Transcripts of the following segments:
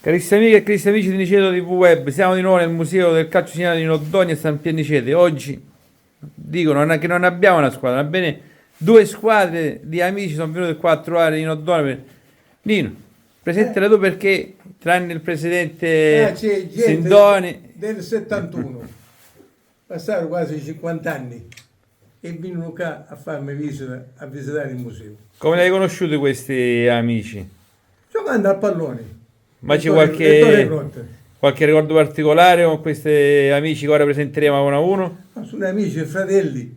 Carissime amiche e carissimi amici di Niceto TV Web, siamo di nuovo nel museo del calcio segnalato di Noddoni e San Piernicete. Oggi dicono che non abbiamo una squadra, ebbene due squadre di amici sono venute qua a trovare in Noddoni. Nino, presentala tu perché, tranne il presidente c'è gente Sindoni, del 71, passarono quasi 50 anni e vennero qua a farmi visita, a visitare il museo. come li hai conosciuti questi amici? Giocando al pallone. Ma c'è Ettore qualche ricordo particolare con questi amici che ora presenteremo uno a uno? Ma sono amici e fratelli.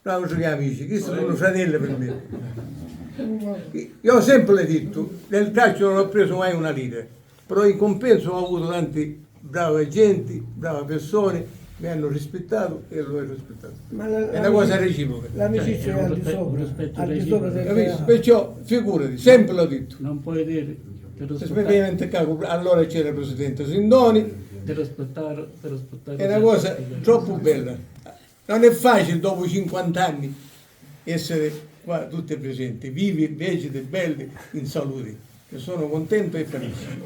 Non giochiamo amici, questi sono fratelli per me. Io ho sempre detto, nel calcio non ho preso mai una lira, però in compenso ho avuto tanti brave agenti, brave persone, mi hanno rispettato e lo ho rispettato. È una cosa reciproca. L'amicizia è al di sopra, al di sopra del Capisci? Perciò figurati, sempre l'ho detto. Non puoi dire Allora c'era il presidente Sindoni, per rispettare è una cosa troppo bella. Non è facile dopo 50 anni essere qua tutti presenti, vivi, vegeti, belli, in salute. Io sono contento e felice.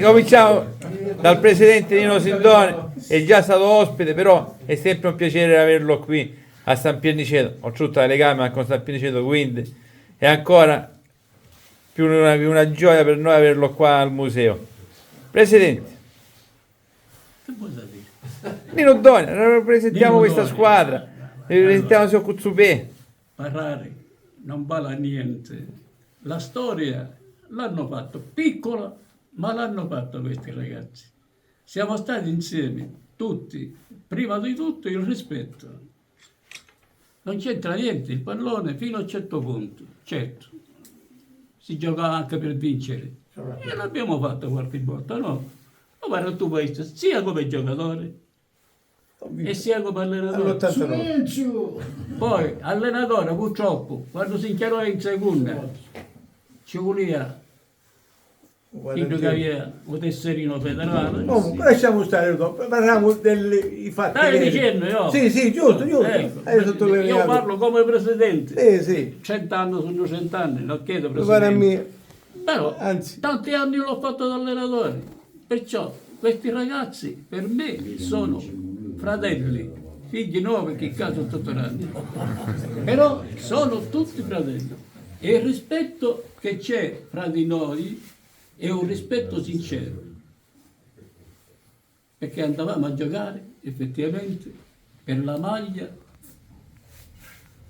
Cominciamo dal presidente Nino Sindoni, è già stato ospite, però è sempre un piacere averlo qui a San Pierniceto. Ho tutto le legame con San Pierniceto, quindi è ancora più una gioia per noi averlo qua al museo. Presidente che vuoi dire? Nino Doni, presentiamo Nino questa Doni. squadra, presentiamo il Cuzzupè. Parlare non vale a niente. La storia l'hanno fatto piccola, ma l'hanno fatto questi ragazzi. Siamo stati insieme tutti, prima di tutto il rispetto. Non c'entra niente il pallone fino a un certo punto, certo. Si giocava anche per vincere e l'abbiamo fatto qualche volta, no? Ma guarda tu questo, sia come giocatore e sia come allenatore. Silenzio! Poi allenatore purtroppo quando si inchiarò in seconda ci voleva il giocavia un tesserino federale. Comunque lasciamo stare dopo, parliamo dei fatti. Stai veri. dicendo io? Sì, giusto. Ecco, Hai sottolineato. io parlo come presidente. Sì. 100 anni sono 100 anni, non chiedo Lo fare a presidente. me. Però Anzi. tanti anni l'ho fatto da allenatore. Perciò questi ragazzi per me sono fratelli, figli nuovi che caso tutto grandi. Però sono tutti fratelli. E il rispetto che c'è fra di noi è un rispetto sincero. Perché andavamo a giocare effettivamente per la maglia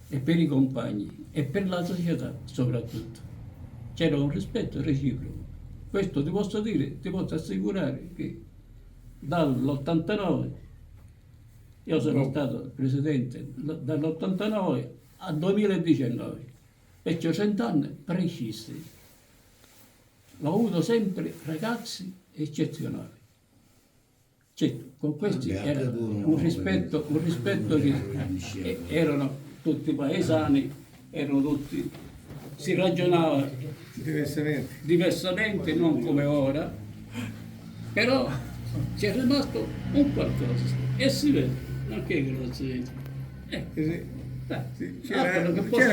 e per i compagni e per la società soprattutto. C'era un rispetto reciproco. Questo ti posso dire, ti posso assicurare che dall'89, io sono stato presidente dall'89 al 2019, e c'ho 100 anni precisi. Ho avuto sempre ragazzi eccezionali. Certo, con questi era un rispetto che erano tutti paesani, erano tutti, si ragionava diversamente, non come ora, però c'è rimasto un qualcosa e si vede, non che non si vede. C'era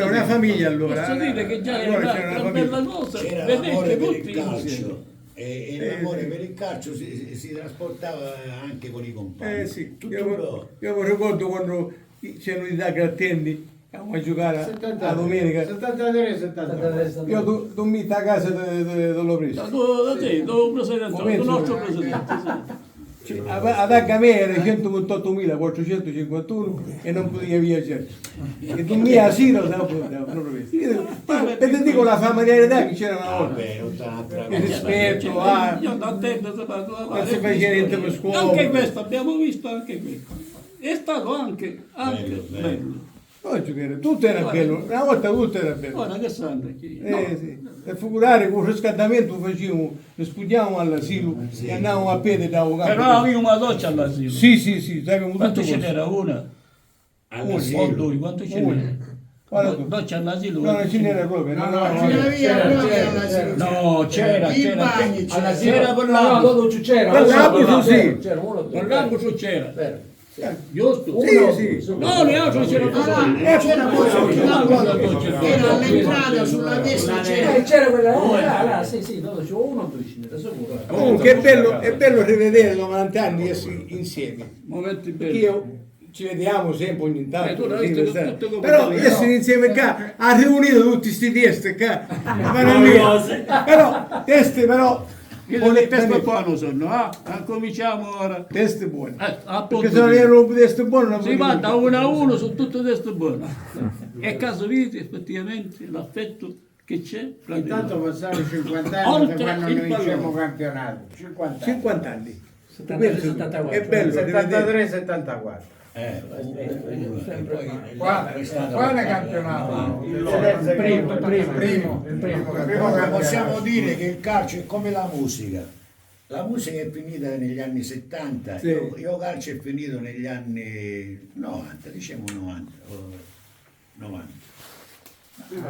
una famiglia allora. Posso dire che già allora era una bella cosa, c'era vedete l'amore per tutti il calcio insieme. e l'amore per il calcio si trasportava anche con i compagni. Sì. Tutto Io mi ricordo quando c'erano i da Grattendi, andavamo a giocare a domenica. 73. Io dormito a casa dell'ho preso. Da te, do presidente, il nostro presidente. Ad Agamè era 128.451 e non poteva viaggiare. E dormia a Siro, per te dico la familiarità che c'era una volta. Il rispetto, Io da attento non si faceva niente per scuola. anche questo, abbiamo visto anche questo. È stato anche bello. Oggi tutto era bello, una volta tutto era bello. Ora che sanno chi? Sì. Per figurare con il riscaldamento facevamo, spugliamo all'asilo e andavamo a piedi da un Però avevo una doccia all'asilo. Sì, sapevamo Quanto tutto ce questo. n'era? Una? O due? Quanto ce n'era? Doccia all'asilo? No, non ce n'era proprio. No, c'era. C'era con No, l'ambito. non c'era. Con l'ambito sì. Con l'ambito c'era. Giusto? Sì, sì. No, le altre c'erano C'era era all'entrata sulla destra c'era. C'era quella, sì, no, c'è uno o due cinesi, sicuro. Comunque è bello rivedere 90 anni essi insieme. momenti Perché belli. io ci vediamo sempre ogni tanto. tu l'hai così, visto questa- tutto come però quello, essere insieme qua, ha riunito tutti sti testi qua. Però, testi però, Io buoni- le teste buone sono, cominciamo ora. testi buoni. Appunto, Perché se non erano testi buoni non si va da uno a uno su tutte teste buone. E caso vedi effettivamente l'affetto che c'è fra di Intanto noi. passano 50 anni Oltre da quando il noi vinciamo pallone. campionato. 50 anni. 50 anni. 73, 74. È bello rivedere. 73, 74. Quale campionato? Ora possiamo dire che il calcio è come la musica. La musica è finita negli anni 70, Sì. io calcio è finito negli anni 90, diciamo 90. o 90.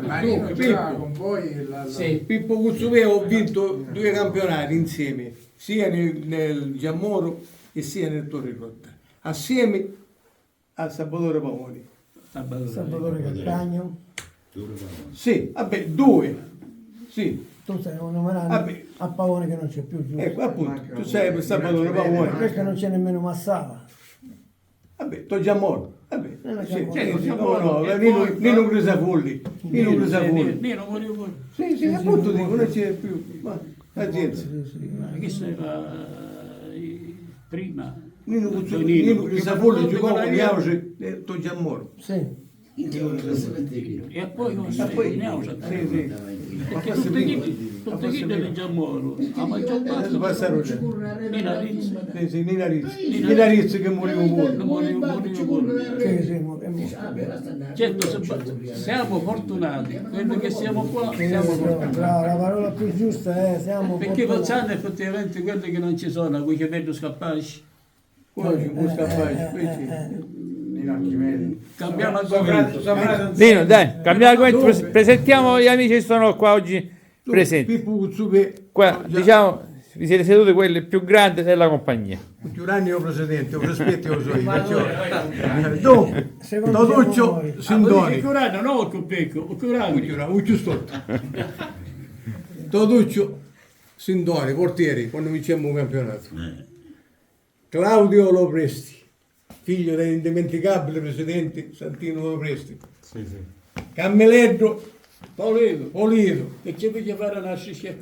Marino già con voi Sì. Pippo Cuzzupè ho vinto 2 campionati insieme, sia nel Giammoro e sia nel Torre Rotta, assieme a Salvatore Pavoni. Salvatore Cattagno. Sì, vabbè, 2. Sì, Tu stai numerando Vabbè. a Pavone che non c'è più, giusto? ecco appunto, tu sei per Salvatore Ma Pavoni. questo non c'è nemmeno Massava. Vabbè, t'ho già morto. Vabbè, sì, Giammoro. sì, no, Nino Crisafulli. Nino Crisafulli. Nino morivo pure. Sì, appunto dico, non c'è più. Ma, pazienza. Ma che era prima? Nino Nino, Nino che Crisafulli fa giocò tutto con che la Iauce e t'ho già morto. Sì. E poi non E sei, poi, ne ho sì, sì. Ma perché forse tutti prima. chi deve già morire, a maggior Adesso parte passano già. Nina Rizzi, Sì, sì, Nina Rizzi che moriva pure. morivo pure. Sì, sì, Certo, siamo fortunati, quello che siamo qua, siamo fortunati. la parola più giusta è siamo Perché fortunati. facciamo effettivamente quelli che non ci sono, quei che vedo scapparci. Poi ci può scappare. questi. Cambiamo argomento. Nino, dai, cambiamo argomento, presentiamo gli amici che sono qua oggi presenti. Pippo Cuzzupè. Qua, diciamo, vi siete seduti quelli più grandi della compagnia. Giuranni è il presidente, lo rispetto lo so io. perciò. Dunque, Secondo siamo Toduccio noi. Sindoni. Curano, no, il Copecco, Curano. Uccio Stotto. Toduccio Sindoni, portieri, quando vincemmo un campionato. Claudio Lopresti, figlio dell'indimenticabile presidente Santino Lopresti. Cammeleddo Polito, E ci fece fare una sciscia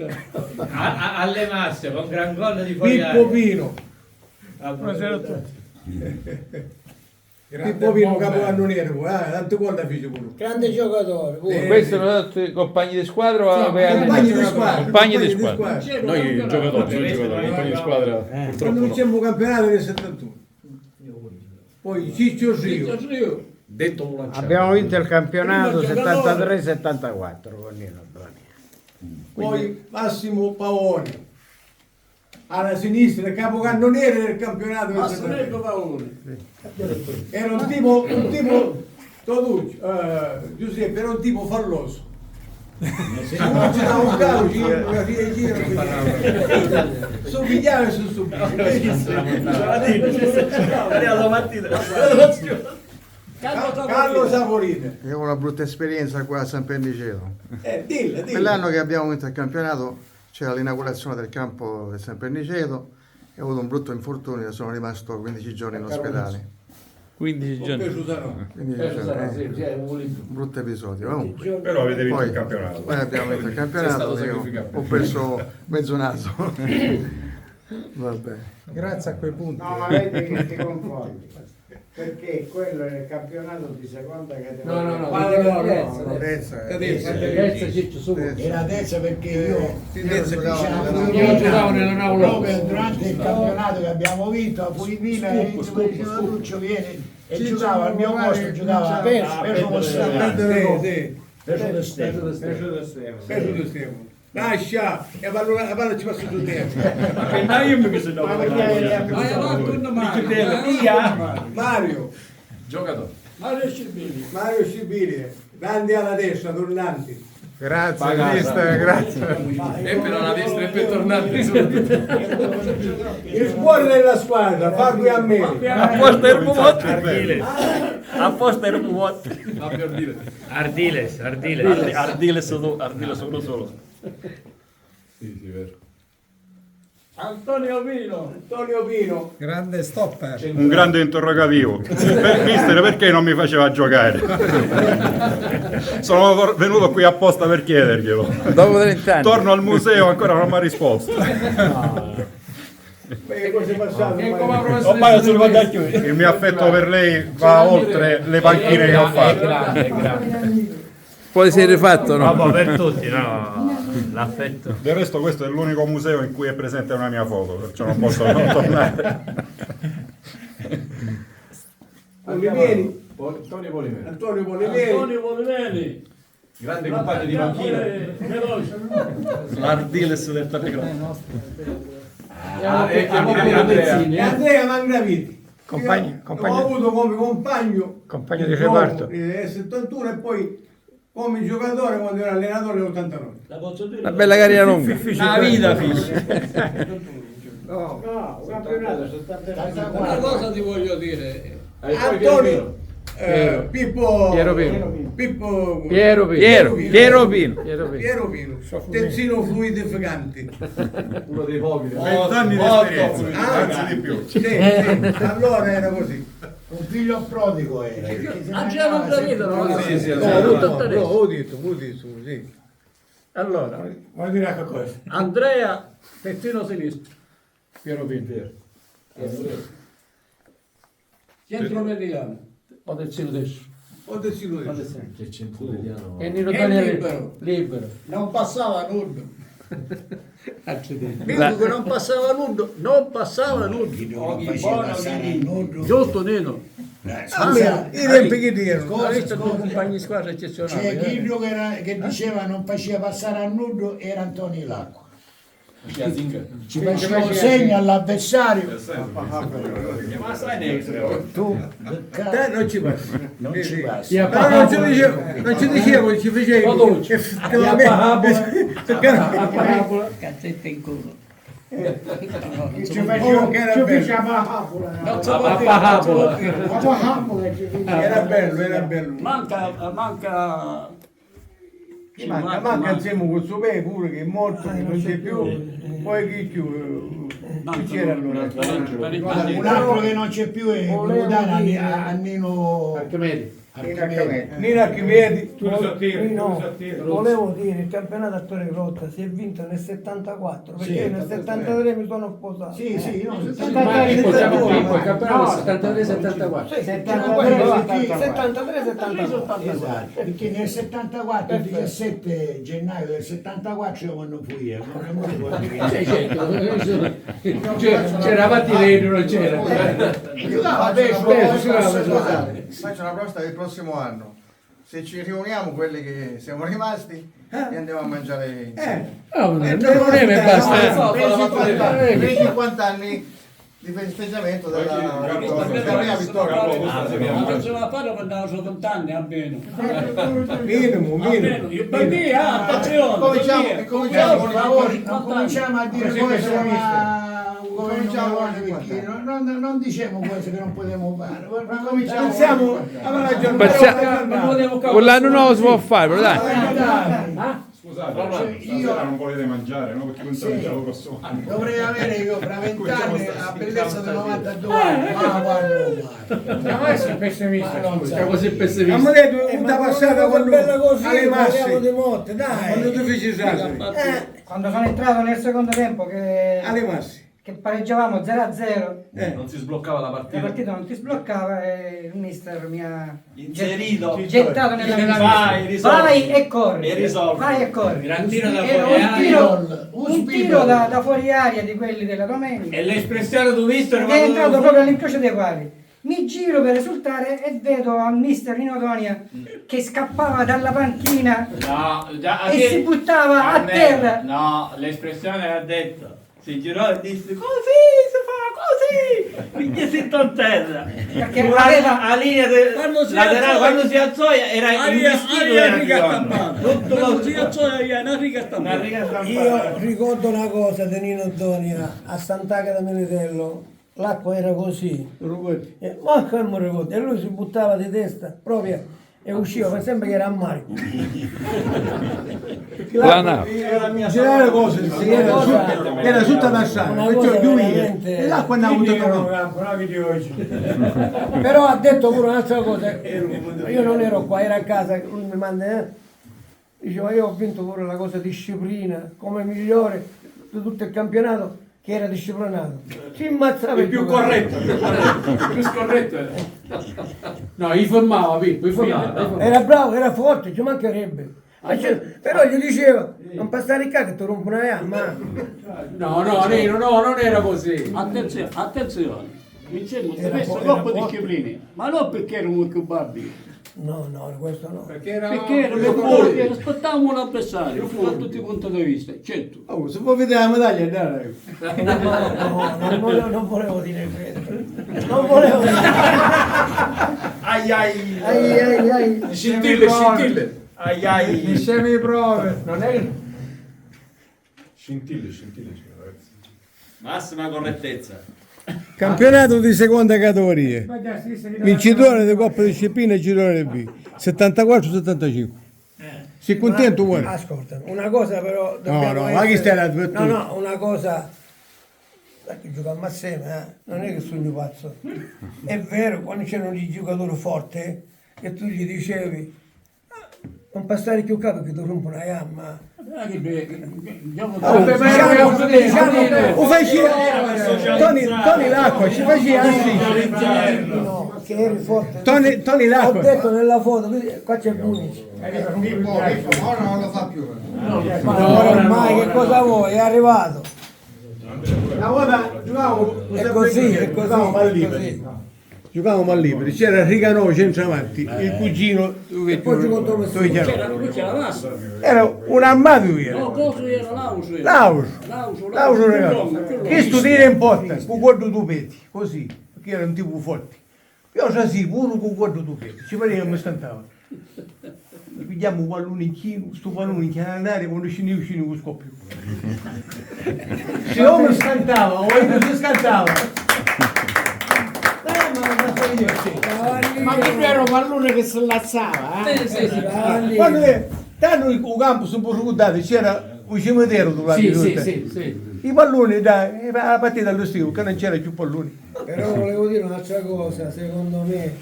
Alle masse con gran gol di Pippo Fogliari. Pino, Buonasera a tutti. Pippo Pino capocannoniere, tanto gol da fece pure. Grande giocatore. pure. Questi sono tutti compagni di squadra o Compagni di squadra. Compagni di squadra. Noi giocatori, compagni di squadra. Quando vincemmo un campionato nel 71. Poi Ciccio Rio, Abbiamo vinto il campionato Primo giocatore. 73-74 con Nino Brani. poi Massimo Pavoni. Alla sinistra, il capocannoniere del campionato del 73. Era un tipo Toduccio, Giuseppe, era un tipo falloso. Se uno ci dava un cavo, gira, somigliava su subito. Carlo Saporite. Io ho una brutta esperienza qua a San Perniceto. Dilla. Quell'anno che abbiamo vinto il campionato c'era l'inaugurazione del campo del San Perniceto e ho avuto un brutto infortunio e sono rimasto 15 giorni in ospedale. 15 giorni. 15 giorni, un brutto episodio. Comunque, Però avete vinto poi, il campionato. poi abbiamo vinto il campionato, io ho perso mezzo naso. Vabbè. Grazie a quei punti. No, ma vedi che ti confondi. Perché quello è il campionato di seconda categoria. No. Terza. Ciccio, su. Era terza perché io Io giocavo nella Naula. proprio durante il campionato che abbiamo vinto a Pulipina Lucio viene e giocava al mio posto, giocava Peso Mostrano. Peso de Stefano. Peso di Stefano. Lascia, e la palla ci passa sul tempo. Mario. Mario Scibini. Mario Scibili, grandi alla destra, tornanti. Grazie, mister, grazie. Però la destra è per tornare Il cuore della squadra, farvi a me. Apposta il Puvot. Apposta il Puvot. Ardiles. Ardiles solo. Sì, vero. Antonio Pino. Antonio Pino. Grande stopper. Un grande interrogativo. Mister, perché non mi faceva giocare? Sono venuto qui apposta per chiederglielo. Dopo 30 anni. Torno al museo, ancora non mi ha risposto. Beh, cose passate. Ormai sono guardato io. Il mio affetto per lei va oltre le panchine che ho fatto. Poi si è rifatto, no? Vabbè, per tutti, no? L'affetto. Del resto questo è l'unico museo in cui è presente una mia foto, perciò non posso non tornare. Polimieri. Antonio Polimero. Antonio Polimieri. Antonio Volveni. Grande compagno di panchina. Veloce. L'ardiles del Tarrecro. E Andrea Mangraviti. Ho avuto come compagno di reparto. Nel 71 e poi come giocatore quando era allenatore nell'89. La posso dire? Una bella carriera lunga. La vita, figlio. No, un campionato 74. Una cosa ti voglio dire. Antonio Pippo Piero Pino. Piero Pino, terzino fluidificante. Uno dei pochi. 20 anni di esperienza, anzi di più. Sì, allora era così. Un figlio prodigo era. Angelo Gravito, no? Sì, sì, Ho detto, sì. Allora, Vuoi dire che cosa? Andrea, terzino sinistro. Piero Pino. Centromediano. O terzino destro. Ho deciso di Che centuriano. E Nino E Daniele libero. Non passava nudo. Accidenti. Dico che non passava nudo. Non passava nudo. Giusto Nino. I tempi che erano. Ha visto due compagni di squadra eccezionali. C'è Ghiglio che diceva non faceva passare a nudo era Antonio Lacqua. Ci faceva un segno all'avversario. Tu Non ci passa. non ci passi. Però non ci dicevo, ci facevo. Cazzetta in culo. Ci faceva Non so papapola. Era bello. Manca Manca insieme con Supè pure che è morto, che non c'è più. Poi chi più? Chi c'era allora? un altro che non c'è più è Giordano a Nino Archimedi. Nino Archimedi. Volevo dire, il campionato a Torre Grotta si è vinto nel 74, perché io nel 73 mi sono sposato. Sì, no, Il campionato 73-74. 73-74. esatto, perché nel 74, il 17 gennaio del 74 io quando fui io, non mi ricordo che C'era Mattineiro, non c'era. giocava adesso, Faccio una proposta per il prossimo anno. Se ci riuniamo quelli che siamo rimasti e andiamo a mangiare insieme. Non è che basta. Per i 50 anni di festeggiamento della mia vittoria. non ce la fanno per andare solo 80 anni almeno. Minimo. Io bambini, attenzione, Cominciamo non cominciamo a dire cose non diciamo cose che non possiamo fare. Pensiamo alla ragione. Con l'anno nuovo si può fare, però dai. Scusate, stasera non volete mangiare, no? Perché pensavo già lo prossimo anno. Dovrei avere io fra 20 anni la bellezza del 92 anni. Ma guarda, Siamo essere pessimisti. Siamo così Abbiamo pessimisti. detto una passata con lui alle parliamo di masse. morte, dai. Quando tu feci Sassari. Quando sono entrato nel secondo tempo Alle masse. che pareggiavamo 0-0, Non si sbloccava la la partita. partita non ti sbloccava e il mister mi ha Inserito. gettato nella Vai, risolvi. vai e corri, E risolvi. vai e corri. Gran tiro da Era fuori un aria. tiro da fuori aria di quelli della domenica E l'espressione tu mister ed è entrato proprio all'incrocio dei quadri. Mi giro per esultare e vedo al mister Nino Donia che scappava dalla panchina No, già e si buttava a terra. No, l'espressione l'ha detto. Si girò e disse così si fa, così! Quindi si terra. Perché non aveva la linea laterale, quando si alzò era investito. Quando si alzò era una riga stampata. Io ricordo una cosa di Nino Antonia a Sant'Agata Militello, l'acqua era così, ma che mi ricordo, e lui si buttava di testa proprio e usciva, per sempre che era a mare. La nave. C'era cose, sì, era tutta passata, Una perciò cosa più veramente- e l'acqua andava tutta Però ha detto pure un'altra cosa, io non ero qua, era a casa, lui mi manda, diceva io ho vinto pure la cosa disciplina come migliore di tutto il campionato che era disciplinato. Si immazzava Il più corretto, il più scorretto era. No, gli formava Pippo, gli formava. Era bravo, era forte, ci mancherebbe. Però gli diceva, non passare il cacchio che ti rompo una gamma. No, Nino, no, non era così. Attenzione, attenzione. Vincemmo Era spesso po- era dopo forte. discipline, ma non perché ero molto babbi. No, questo no. Perché era Perché rispettavamo l'avversario da tutti i punti di vista, certo. Oh, se vuoi vedere la medaglia, dai. No, non volevo dire questo. Non volevo dire. Ai. Scintille. Mi semi prove. Non è Scintille, ragazzi. Massima correttezza. Campionato di seconda categoria. Vincitore di Coppa Disciplina e girone B. 74-75. Sei contento vuoi? Ascolta, una cosa però dobbiamo no, ma chi stai là, tu? No, una cosa. Perché giochiamo assieme, non è che sono pazzo. È vero, quando c'erano gli giocatori forti, che tu gli dicevi non passare più capo che ti rompo una gamma. Lo faceva Tony Lacqua, ci faceva così. No, che eri forte. Tony Lacqua. Ho detto nella foto, qua c'è Bunici. Ora non lo fa più. Ma ormai che cosa vuoi? È arrivato. Una volta giocavamo È così. Giocavamo a liberi, c'era Riganò centravanti, il cugino poi giocò dove sto. C'era la massa. era un armato No, era. cosa era l'auso? Lauso ragazzi. Questo tira in porta, con guardo due peti, così, perché era un tipo forte. Io già sì, uno con guardo due peti, ci pareva che mi stantava. Pigliamo un pallone in chino, sto pallone che andare quando scenivo con scoppio. Se uno scantava, o io si scantava. Ma che era un pallone che si lazzava, Quando danno il campo sono un po' scudato, c'era un cimitero durante Sì. i palloni, dai, la partita allo stile, che non c'era più palloni. Però volevo dire un'altra cosa, secondo me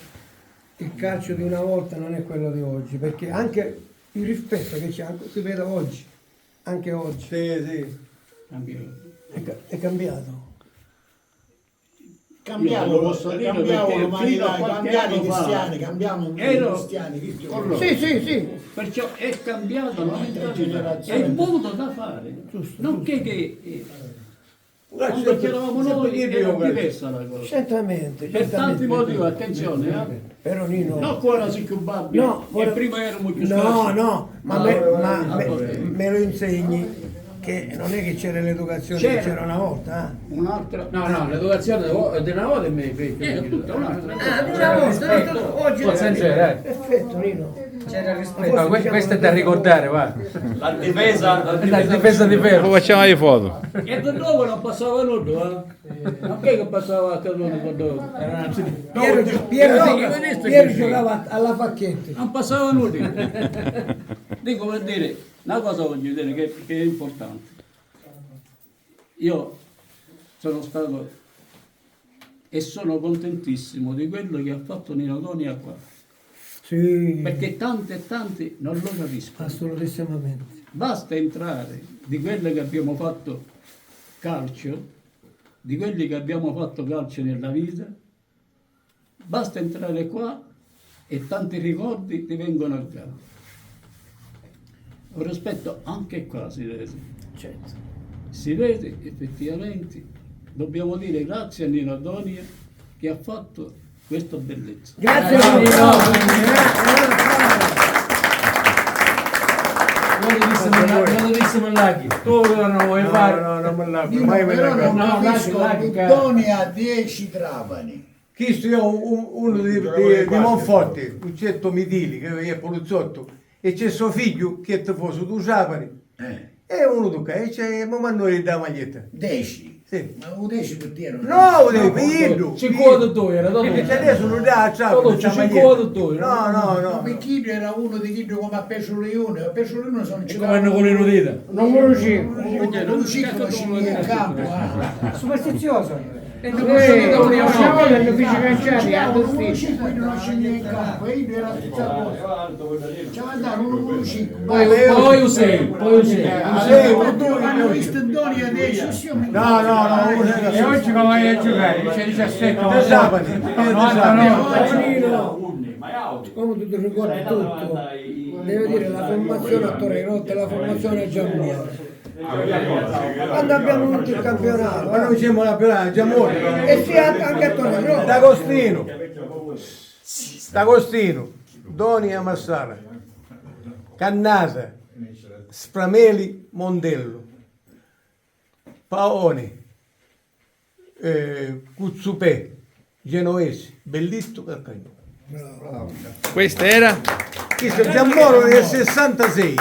il calcio di una volta non è quello di oggi, perché anche il rispetto che c'è, si vede oggi, anche oggi, Sì. è cambiato. Cambiamo l'umanità, cambiamo i cristiani, cambiamo i Ero- cristiani. Sì. Perciò è cambiato la mentalità, è il modo da fare, non che quando c'eravamo noi era diversa la cosa. Certamente. Per tanti motivi, attenzione, Però Nino... non ancora si cubabili, No, e prima erano più No, scarsi. me lo insegni che non è che c'era l'educazione che c'era una volta. Un'altra... No, l'educazione di una volta è meglio. È tutta un'altra. Di una volta, oggi perfetto Nino. C'era rispetto. Questo è da ricordare, va. La difesa di ferro. Facciamo le foto. E da dove non passava nulla, non è che passava a Cadone quando... Piero giocava alla Facchetti. Non passava nulla. Dico per dire, una cosa voglio dire che è importante. Io sono stato e sono contentissimo di quello che ha fatto Nino Antonia qua. Sì, Perché tanti e tanti non lo capiscono. assolutissimamente. Basta entrare di quelli che abbiamo fatto calcio, di quelli che abbiamo fatto calcio nella vita, basta entrare qua e tanti ricordi ti vengono a galla. Un rispetto anche qua si vede. Certo. Si vede effettivamente, dobbiamo dire grazie a Nino Antonia che ha fatto questa bellezza. Grazie Nino. Io lo disse Massimo Laghi, tu non vuoi fare? No, non me la Io mai me però la non No, capisco, Laghi, Buttoni ha 10 trapani. Chiesto io uno di Monforte, un certo Mitili, che è poliziotto, e c'è suo figlio che ti fosse tu sapani, e uno tu e c'è mamma noi da maglietta. 10. Sì. Ma un 10 per te non No, devi pigliarlo. 52 era dopo. Perché adesso non dà a Todo sapere, ci c'ha 52. maglietta. No, No, Pechino era uno di chi come a Pesce Leone, a Pesce Leone sono E come hanno con le nudita? Non me lo dico. un ciclo ci viene in campo. Superstizioso. E Una volta gli uffici canciari hanno uno quindi non scende in campo, e io era la stessa cosa. Ci andavano uno 5. Poi Usei, poi Usei. Hanno visto Doni a 10. No, E oggi come vai a giocare? C'è 17 te sapani. Come tu ti ricordi tutto, devo dire la formazione a Torregrotta e la formazione a Giammoro. Quando abbiamo vinto il campionato, Ma noi siamo la più Giamore. e sì, anche a Torregrotta. D'Agostino, Doni a Massara, Cannata, Sprameli, Mondello, Paone, Cuzzupè, Genovesi, Bellitto, Carcagnolo. Questa era? Questo è Giammoro del 66.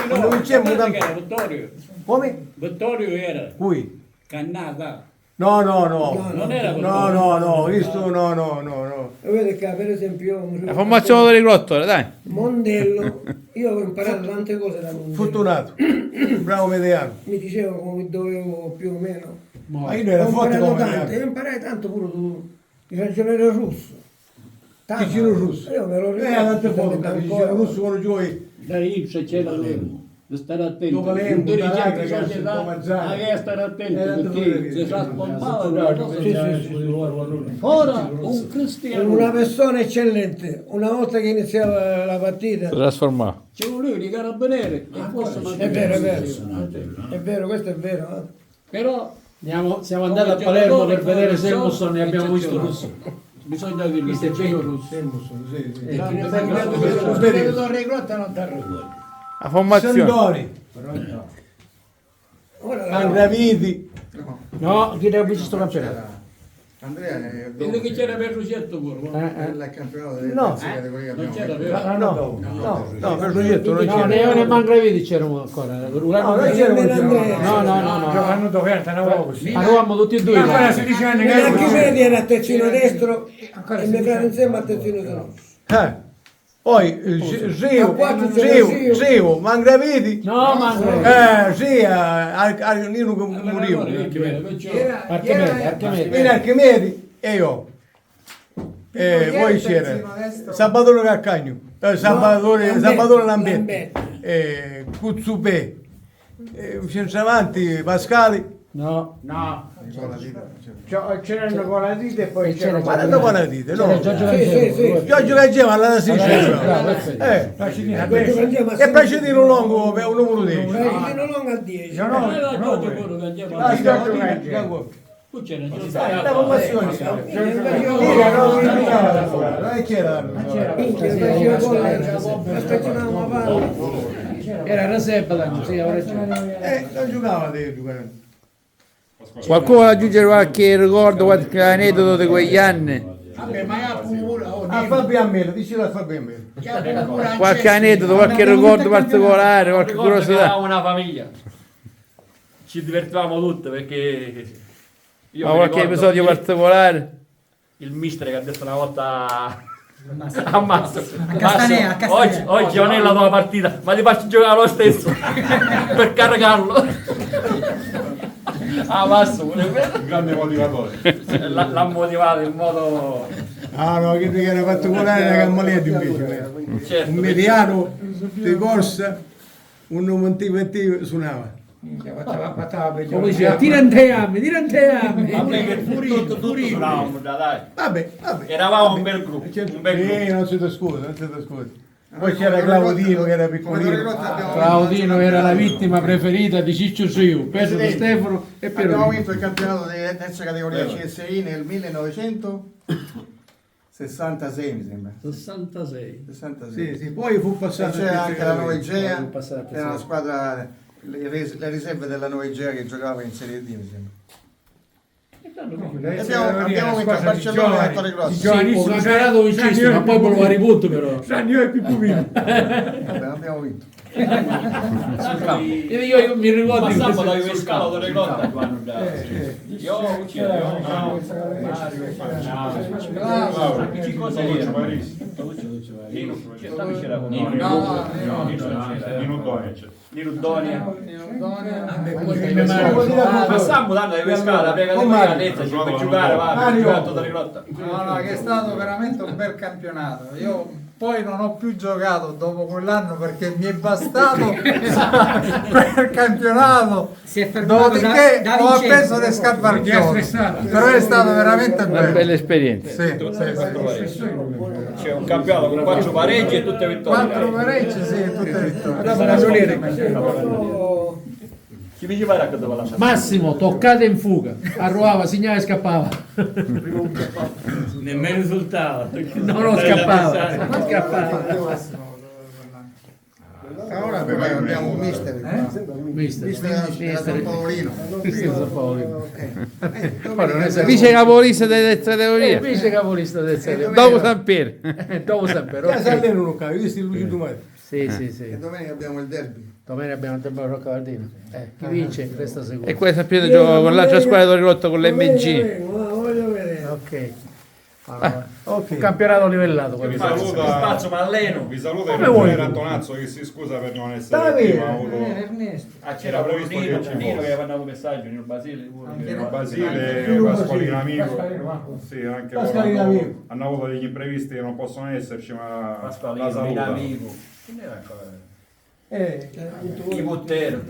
Quando vincemmo un campionato. Vittorio. Come? Vittorio era Qui? Cannata. No. Non era No, questo no. E vedi che per esempio La formazione del Grottore, dai. Mondello, io ho imparato tante cose da Mondello. Fortunato, bravo mediano. Mi dicevano come dovevo più o meno. Ma io non ero Ho forte imparato come tanto, mediano. io imparai tanto pure tu, il ragioniere russo. Tanto. Vicino russo. Io me lo Tante ricordo volte, ancora. russo quando giochi. Da lì se c'era lui. Da stare attento. Dove Lemmo, Un dirigente Taraghi, di società Tomazzani. aveva stare attento Era perché se traspompava. Ora un cristiano. Una persona eccellente, una volta che iniziava la partita, Si trasformava. C'è lui di carabinieri e forse è vero, questo è vero. Però Siamo andati a Palermo per vedere Selmusson e abbiamo visto Russo. bisogna che mi stia russo. Quello Torregrotta non ti ricordi. La formazione. Sandori, Angraviti. No, chi deve visto sto campionato? Andrea è Quello che c'era per Ruggetto pure. il campionato delle No. terze categorie che Non c'era abbiamo. vero? No, per progetto non No, c'era. Neo e Mangraviti c'erano ancora. noi c'eravamo No. Giocando doverta, Eravamo tutti e due. Ancora 16 anni che Archimedi era a terzino destro e mi fratello insieme a terzino sinistro. Poi Geo, Mangraviti. No, Mangraviti. Arnino che moriva. Archimede. In Archimedi e io. Poi c'era Salvatore Carcagno, Salvatore Lamberti, Cuzzupè, centravanti Pascali. No. C'erano con la dita e poi c'era. Ma non con la dita, no. Sì. Giorgio Gaggeva alla sinistra. E Placidino Longo per un numero 10. Placidino Longo a 10. Era Giorgio quello che andiamo. Tu c'era Giorgio. La formazione. Non c'era. Aspettiamo a valle. Era Rasepa, sì, ora c'è. Non giocava di giocare. Qualcuno vuole aggiungere qualche ricordo, qualche aneddoto di quegli anni? Vabbè, ma ha pure. A Fabio Ammelo, dicelo a Fabio Ammelo. Qualche aneddoto, qualche ricordo particolare, qualche curiosità? Eravamo una famiglia. Ci divertivamo tutti perché io Ma mi qualche ricordo episodio particolare? il mister che ha detto una volta a Masso, Castanea. oggi non è la tua partita, ma ti faccio giocare lo stesso per caricarlo. Ah, Masso, Grande motivatore. l'ha motivato in modo Ah no, che era particolare era Cammoletti invece. certo. Un mediano di corsa, un motivattivo suonava. Come diceva, tira in te ammi. Vabbè, che tutto suonavamo già, dai. Vabbè. Eravamo un bel gruppo, un bel gruppo. Non si scusa. Poi c'era Claudino che era piccolino. Claudino era la vittima preferita di Ciccio Siu, Pedro Di Stefano e Abbiamo Piero. vinto il campionato delle terza categoria CSI nel 1966 mi sembra. 66. 66. Sì, poi fu E passato. c'era anche la Nuova Fu Igea, passato, che era una sì. squadra le riserve della Nuova Igea che giocava in Serie D, mi sembra. Abbiamo vinto a Barcellona e Torre Grossa. Sì, un campionato vincissimo, ma poi lo ripunto però. Io è più pupino. Vabbè, abbiamo vinto. Io mi ricordo Ma Sambo da Scalo Torre Grotta quando da. Io che cosa era? Dammi c'era con Nino Donia. Ma Sambo danno di Scalo, la categoria Lezza ci puoi giocare, va, giocato Torre Grotta. No, che è stato veramente un bel campionato. Io poi non ho più giocato dopo quell'anno perché mi è bastato quel campionato. Dopodiché ho appeso le scarpacchione. Però è stato veramente Una bello. bella esperienza. C'è un campionato con 4 pareggi e tutte vittorie. 4 pareggi, sì, tutte vittorie. Chi mi ci raccontava la Massimo, toccate in fuga, arruava, segnava e scappava. Nemmeno risultava. No, non scappava. Non scappava. Ora poi abbiamo un mister. Mister San Paolino. San Paolino. Vice capolista delle categorie. Vice capolista del Serie. Dopo San Piero. Dopo San Piero. Ya sale en uno, hai visto il Luigi Dumare? Sì. E domenica abbiamo il derby. Domenica abbiamo il tempo Rocca Valdino. Chi vince resta sicuro. E qua San Piero gioca con l'altra squadra di Torre Grotta con l'MG. Voglio vedere. Ok. Allora, un campionato livellato. Vi quello. saluta, Spazio ma alleno. vi saluta il Come vuoi? ingegnere Antonazzo che si scusa per non essere Dai, qui, ma ha avuto C'era previsto Nino, che ci Nino fosse. che mandava un messaggio, Nino Basile. Basile, Pasqualino amico, sì, anche loro Pasqualino amico. hanno avuto degli imprevisti che non possono esserci, ma la Pasqualino, saluta. amico. Chi ne era ancora? Eh, I Buttero,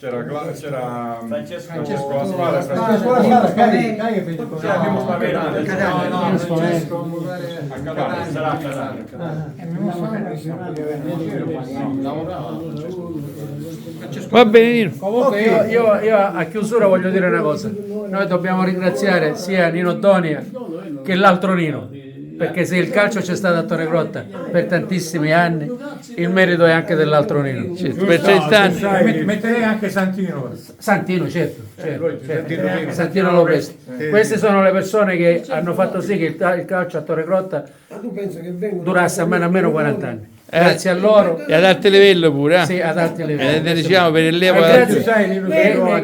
C'era Francesco la la squadra, squadra cai per Sì, abbiamo spaventato. Sarà a Catania. Va bene, Nino. Comunque io a chiusura voglio dire una cosa. Noi dobbiamo ringraziare sia Nino Donia che l'altro Nino. Perché se il calcio c'è stato a Torre Grotta per tantissimi anni, il merito è anche dell'altro Nino. Per 30 anni. Metterei anche Santino. Santino, certo. Santino Lopez. Queste sono le persone che hanno fatto sì che il calcio a Torre Grotta Ma tu pensi che vengono? durasse almeno 40 anni. Grazie a loro. E ad alto livello pure, Sì, ad alti livelli. ne diciamo per il E levo.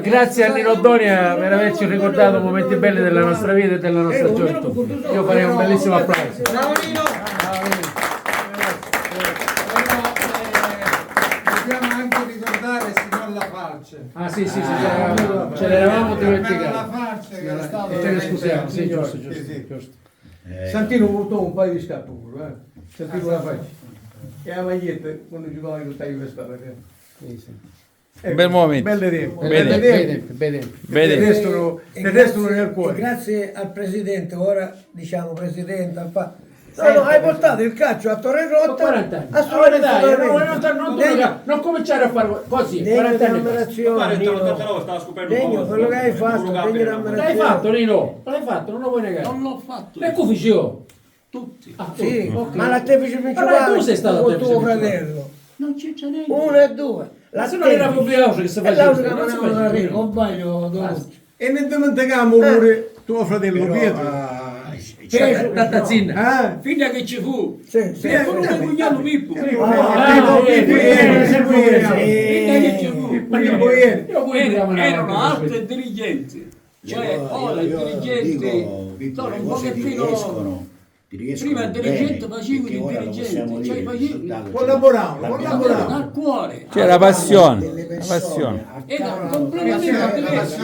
grazie a Nino Donia per averci ricordato momenti belli della nostra vita e della nostra gioventù. Io farei un bellissimo applauso. Dobbiamo anche ricordare il signor La Falce. Ah sì, ce l'eravamo La dimenticato. Falce che è stato E te ne scusiamo, sì, giusto. Santino avuto un paio di scappi pure, Santino la faccia. E la maglietta quando giocava con taglio per stare. Bel momento. Belle tempo. Bene. Bene. Vedi? Del resto non è il cuore. Grazie al presidente, ora diciamo presidente, al hai portato il calcio a Torre Grotta 40 anni. assolutamente Non cominciare a fare così. degno 40 di anni. ammirazione, Nino. Stava scoprendo Degno, quello che hai fatto, degno di L'hai ammirazione. fatto, Nino? L'hai fatto, non lo puoi negare. Non l'ho fatto. E come facevo? Tutti. Sì, Ok. ma l'artefice principale tu sei stato con l'artefice tuo principale. fratello. Non c'è niente. 1 e 2. Ma se non era proprio l'auto che si E faceva. l'auto che non si mandavano da faceva. Rico, sbaglio, Donucci. E ne dimenticavamo pure tuo fratello Pietro. Tattazzina. Figlia che ci fu. Sì, E quello del cugnato Pippo. Ah, Figlia che ci fu. Io pure Erano altri dirigenti. Cioè, ora il dirigente sono un pochettino. Prima il dirigente faceva il dirigente, cioè faceva Collaboravamo. dal cuore. C'è la passione. La passione. Era completamente diverso.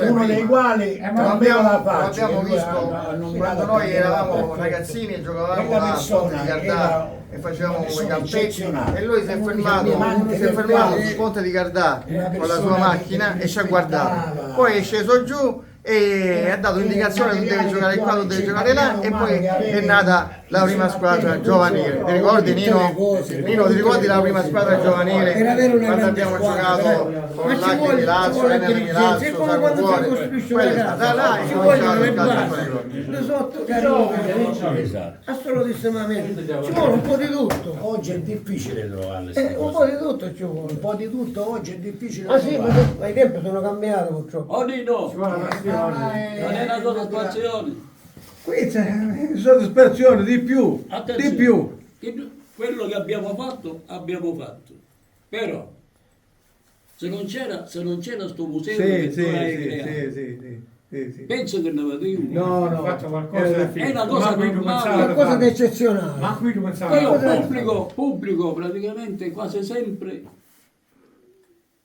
Uno dei quali non aveva la faccia. L'abbiamo visto quando noi eravamo ragazzini e giocavamo a Ponte di Gardà e facevamo quei campetti e lui si è fermato sul Ponte di Gardà con la sua macchina e ci ha guardato. Poi è sceso giù e ha dato indicazione tu devi giocare qua, tu devi giocare là e poi è nata la prima squadra giovanile. Ti ricordi Nino? Nino, ti ricordi la prima squadra giovanile? Per avere una Quando grande abbiamo squadra, giocato con ma ci l'Acqui vuole- di ci Lazio, vuole Enel di intelligenza, Lazio, è come Sacro quando si Cuore. costruisce Quella una è stata là, ci è vogliono cominciato le il calcio basi, spagnolo. le sotto carino, assolutamente, ci vuole un po' di tutto. Oggi è difficile trovarle. Un po' di tutto ci vuole. Un po' di tutto oggi è difficile Ah sì, trovare. ma i tempi sono cambiati purtroppo. Oh Nino, non è una soddisfazione. Qui c'è soddisfazione di più, Attenzione, di più. che quello che abbiamo fatto. Però, se non c'era sto museo che tu hai creato, sì. penso che ne avete uno. No, Faccio qualcosa È una cosa normale. Qualcosa di eccezionale. Ma qui tu pensavi Io pubblico praticamente quasi sempre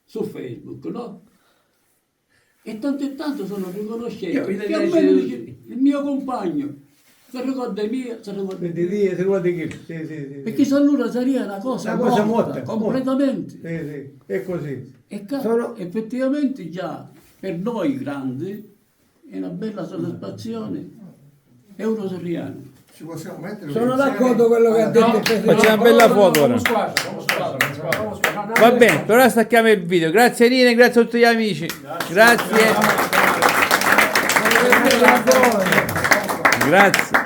su Facebook, no? E tanto sono riconoscente. Che almeno il mio compagno, se ricorda mia, se ricorda Sì. perché se allora sarebbe una cosa Una cosa morta, morta, completamente. Sì, è così. E Sono- effettivamente già per noi grandi è una bella soddisfazione e uno sorriano. Ci possiamo mettere Sono d'accordo con quello che ha detto il Presidente. Facciamo una bella foto ora. Vamos squadra. Va bene, per ora stacchiamo il video. Grazie Rine, grazie a tutti gli amici. Grazie. Grazie.